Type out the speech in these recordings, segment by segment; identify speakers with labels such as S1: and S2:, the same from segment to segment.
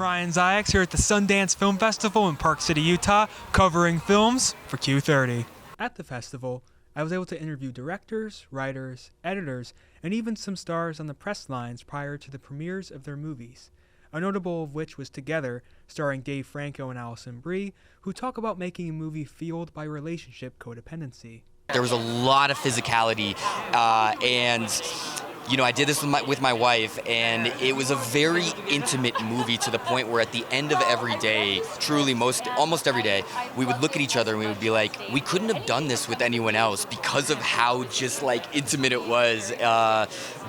S1: Ryan Zayaks here at the Sundance Film Festival in Park City, Utah, covering films for Q30. At the festival, I was able to interview directors, writers, editors, and even some stars on the press lines prior to the premieres of their movies. A notable of which was Together, starring Dave Franco and Alison Brie, who talk about making a movie fueled by relationship codependency.
S2: There was a lot of physicality, and I did this with my wife, and it was a very intimate movie to the point where at the end of every day, truly almost every day, we would look at each other and we would be like, we couldn't have done this with anyone else because of how just intimate it was.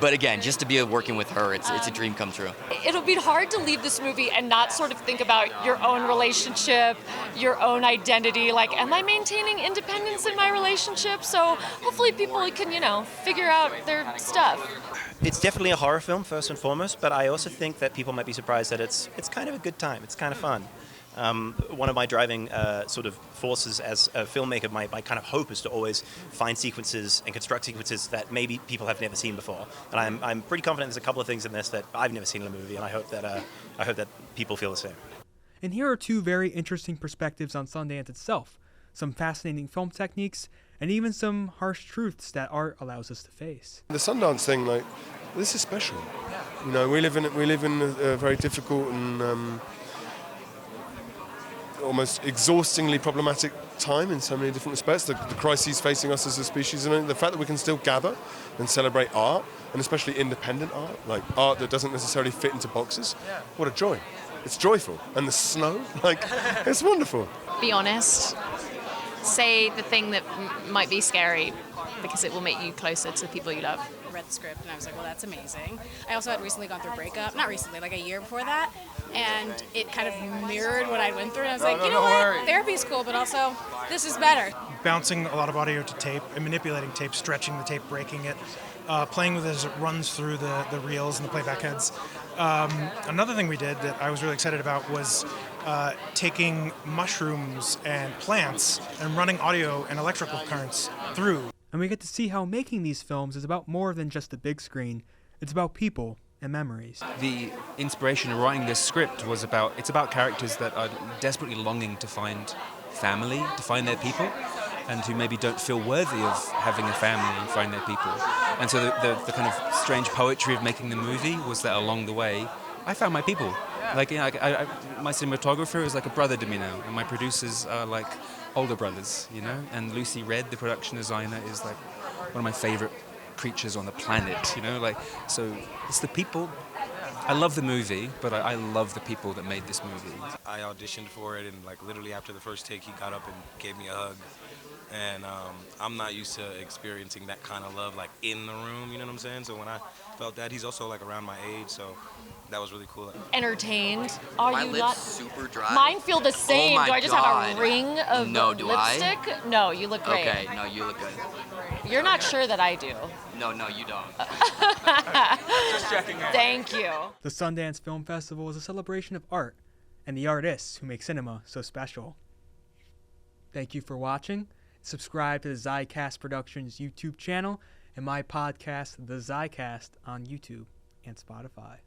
S2: But again, just to be working with her, it's a dream come true.
S3: It'll be hard to leave this movie and not sort of think about your own relationship, your own identity. Am I maintaining independence in my relationship? So hopefully people can, figure out their stuff.
S4: It's definitely a horror film, first and foremost, but I also think that people might be surprised that it's kind of a good time. It's kind of fun. One of my driving sort of forces as a filmmaker, my kind of hope is to always find sequences and construct sequences that maybe people have never seen before. And I'm pretty confident there's a couple of things in this that I've never seen in a movie, and I hope that people feel the same.
S1: And here are two very interesting perspectives on Sundance itself, some fascinating film techniques, and even some harsh truths that art allows us to face.
S5: The Sundance thing, this is special. We live in a very difficult and almost exhaustingly problematic time in so many different respects. The crises facing us as a species, and the fact that we can still gather and celebrate art, and especially independent art, like art that doesn't necessarily fit into boxes. What a joy. It's joyful. And the snow, it's wonderful.
S6: Be honest. Say the thing that might be scary because it will make you closer to the people you love.
S7: I read the script and I was like, well, that's amazing. I also had recently gone through a breakup, not recently, a year before that, and it kind of mirrored what I went through. And I was like, what? Therapy's cool, but also this is better.
S8: Bouncing a lot of audio to tape and manipulating tape, stretching the tape, breaking it, playing with it as it runs through the reels and the playback heads. Another thing we did that I was really excited about was taking mushrooms and plants and running audio and electrical currents through.
S1: And we get to see how making these films is about more than just the big screen. It's about people and memories.
S9: The inspiration of writing this script was about characters that are desperately longing to find family, to find their people, and who maybe don't feel worthy of having a family and find their people. And so the kind of strange poetry of making the movie was that along the way, I found my people. My cinematographer is like a brother to me now, and my producers are like older brothers, And Lucy Red, the production designer, is like one of my favorite creatures on the planet, So it's the people. I love the movie, but I love the people that made this movie.
S10: I auditioned for it, and literally after the first take, he got up and gave me a hug. And I'm not used to experiencing that kind of love in the room, you know what I'm saying? So when I felt that, he's also around my age, so that was really cool.
S3: Entertained. Are
S2: my
S3: you
S2: lips
S3: not?
S2: Super dry.
S3: Mine feel the same.
S2: Oh
S3: do I just
S2: God.
S3: have a ring of lipstick? No, you look great.
S2: Okay, no, you look good.
S3: You're not sure that I do.
S2: No, you don't.
S3: Just checking out. Thank you.
S1: The Sundance Film Festival is a celebration of art and the artists who make cinema so special. Thank you for watching. Subscribe to the Zicast Productions YouTube channel and my podcast, The Zicast, on YouTube and Spotify.